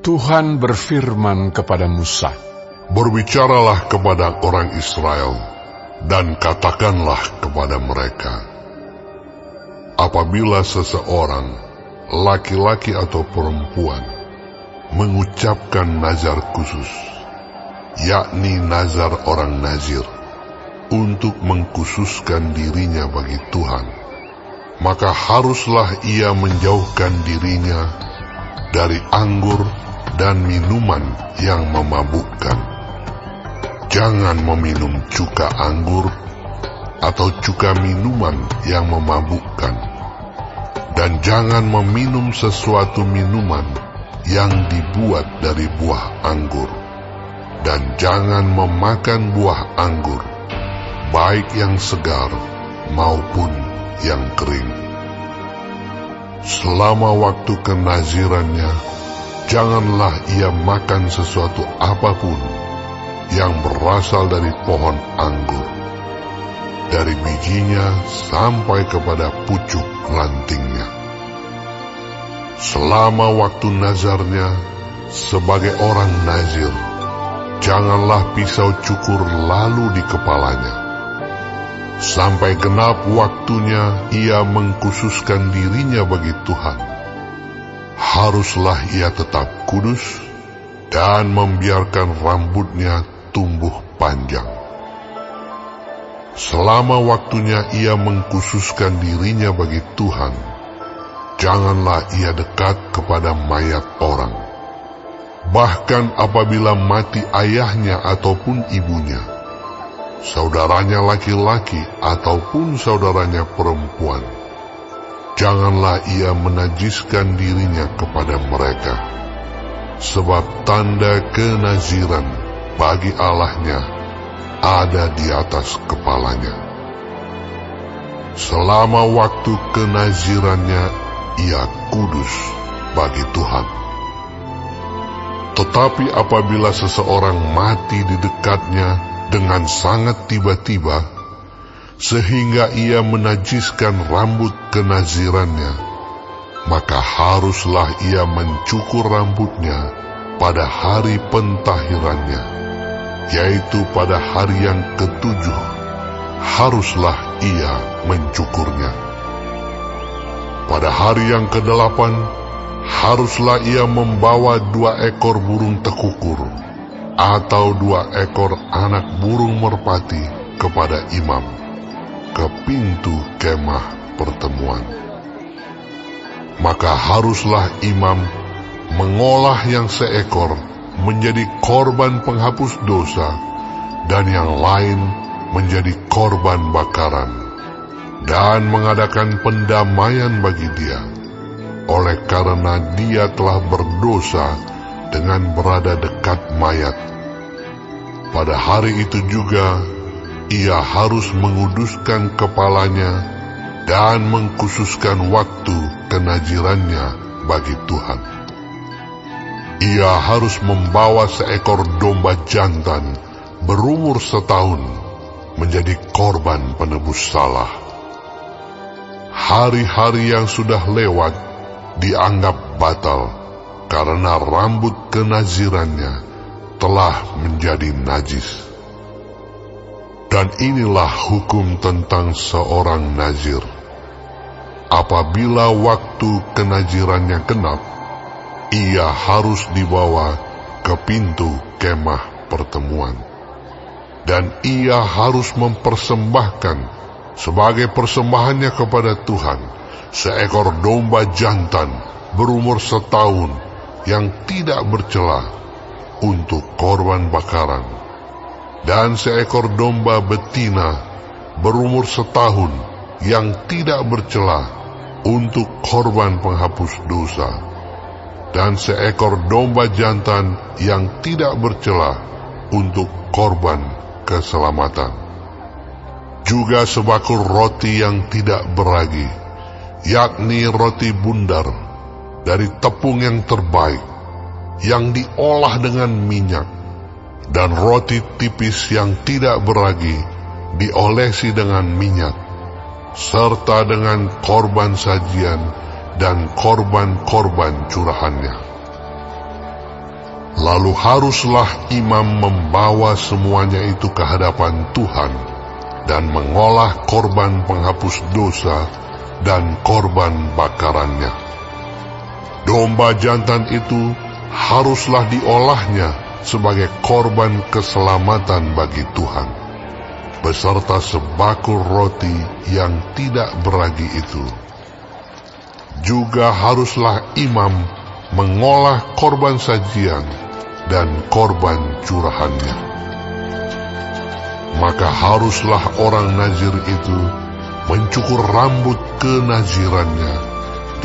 Tuhan berfirman kepada Musa, "Berbicaralah kepada orang Israel, dan katakanlah kepada mereka, apabila seseorang, laki-laki atau perempuan, mengucapkan nazar khusus, yakni nazar orang nazir, untuk mengkhususkan dirinya bagi Tuhan, maka haruslah ia menjauhkan dirinya dari anggur dan minuman yang memabukkan. Jangan meminum cuka anggur atau cuka minuman yang memabukkan, dan jangan meminum sesuatu minuman yang dibuat dari buah anggur, dan jangan memakan buah anggur, baik yang segar maupun yang kering. Selama waktu kenazirannya, janganlah ia makan sesuatu apapun yang berasal dari pohon anggur, dari bijinya sampai kepada pucuk rantingnya. Selama waktu nazarnya sebagai orang nazir, janganlah pisau cukur lalu di kepalanya. Sampai genap waktunya ia mengkhususkan dirinya bagi Tuhan. Haruslah ia tetap kudus dan membiarkan rambutnya tumbuh panjang. Selama waktunya ia mengkhususkan dirinya bagi Tuhan, janganlah ia dekat kepada mayat orang. Bahkan apabila mati ayahnya ataupun ibunya, saudaranya laki-laki ataupun saudaranya perempuan, janganlah ia menajiskan dirinya kepada mereka, sebab tanda kenaziran bagi Allahnya ada di atas kepalanya. Selama waktu kenazirannya ia kudus bagi Tuhan. Tetapi apabila seseorang mati di dekatnya dengan sangat tiba-tiba, sehingga ia menajiskan rambut kenazirannya, maka haruslah ia mencukur rambutnya pada hari pentahirannya, yaitu pada hari yang ketujuh, haruslah ia mencukurnya. Pada hari yang kedelapan, haruslah ia membawa 2 ekor burung tekukur, atau 2 ekor anak burung merpati kepada imam, ke pintu kemah pertemuan. Maka haruslah imam mengolah yang seekor menjadi korban penghapus dosa, dan yang lain menjadi korban bakaran, dan mengadakan pendamaian bagi dia, oleh karena dia telah berdosa dengan berada dekat mayat. Pada hari itu juga ia harus menguduskan kepalanya dan mengkhususkan waktu kenazirannya bagi Tuhan. Ia harus membawa seekor domba jantan berumur 1 tahun menjadi korban penebus salah. Hari-hari yang sudah lewat dianggap batal karena rambut kenazirannya telah menjadi najis. Dan inilah hukum tentang seorang nazir. Apabila waktu kenazirannya genap, ia harus dibawa ke pintu kemah pertemuan, dan ia harus mempersembahkan sebagai persembahannya kepada Tuhan seekor domba jantan berumur 1 tahun yang tidak bercela untuk korban bakaran, dan seekor domba betina berumur 1 tahun yang tidak bercela untuk korban penghapus dosa, dan seekor domba jantan yang tidak bercela untuk korban keselamatan. Juga sebakul roti yang tidak beragi, yakni roti bundar dari tepung yang terbaik, yang diolah dengan minyak, dan roti tipis yang tidak beragi diolesi dengan minyak, serta dengan korban sajian dan korban-korban curahannya. Lalu haruslah imam membawa semuanya itu ke hadapan Tuhan dan mengolah korban penghapus dosa dan korban bakarannya. Domba jantan itu haruslah diolahnya sebagai korban keselamatan bagi Tuhan, beserta sebakul roti yang tidak beragi itu. Juga haruslah imam mengolah korban sajian dan korban curahannya. Maka haruslah orang nazir itu mencukur rambut kenazirannya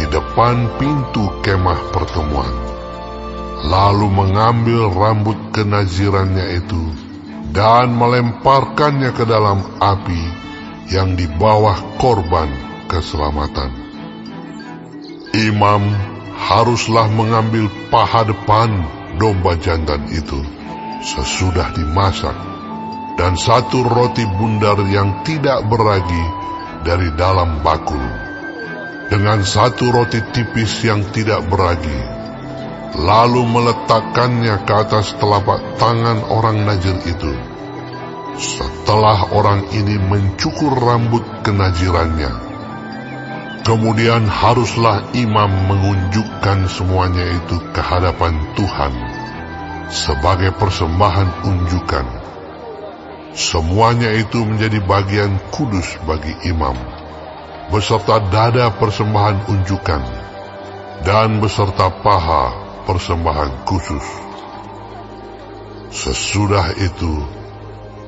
di depan pintu kemah pertemuan, lalu mengambil rambut kenazirannya itu dan melemparkannya ke dalam api yang di bawah korban keselamatan. Imam haruslah mengambil paha depan domba jantan itu sesudah dimasak, dan satu roti bundar yang tidak beragi dari dalam bakul, dengan satu roti tipis yang tidak beragi, lalu meletakkannya ke atas telapak tangan orang nazir itu. Setelah orang ini mencukur rambut kenazirannya, kemudian haruslah imam mengunjukkan semuanya itu ke hadapan Tuhan sebagai persembahan unjukan. Semuanya itu menjadi bagian kudus bagi imam, beserta dada persembahan unjukan, dan beserta paha persembahan khusus. Sesudah itu,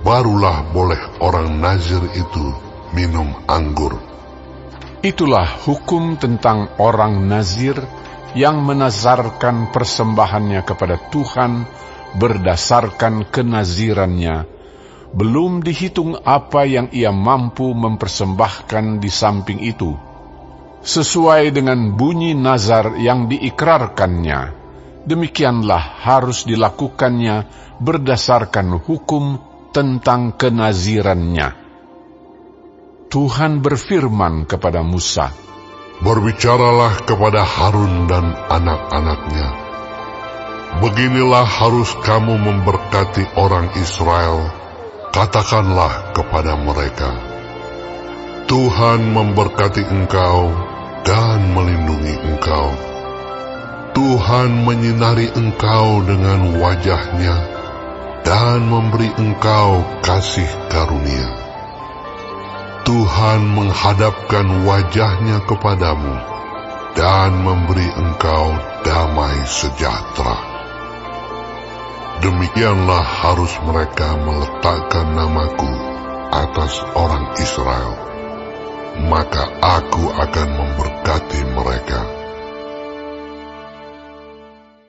barulah boleh orang nazir itu minum anggur. Itulah hukum tentang orang nazir yang menazarkan persembahannya kepada Tuhan berdasarkan kenazirannya, belum dihitung apa yang ia mampu mempersembahkan di samping itu, sesuai dengan bunyi nazar yang diikrarkannya. Demikianlah harus dilakukannya berdasarkan hukum tentang kenazirannya. Tuhan berfirman kepada Musa, "Berbicaralah kepada Harun dan anak-anaknya. Beginilah harus kamu memberkati orang Israel. Katakanlah kepada mereka, Tuhan memberkati engkau dan melindungi engkau. Tuhan menyinari engkau dengan wajah-Nya dan memberi engkau kasih karunia. Tuhan menghadapkan wajah-Nya kepadamu dan memberi engkau damai sejahtera." Demikianlah harus mereka meletakkan namaku atas orang Israel. Maka aku akan memberi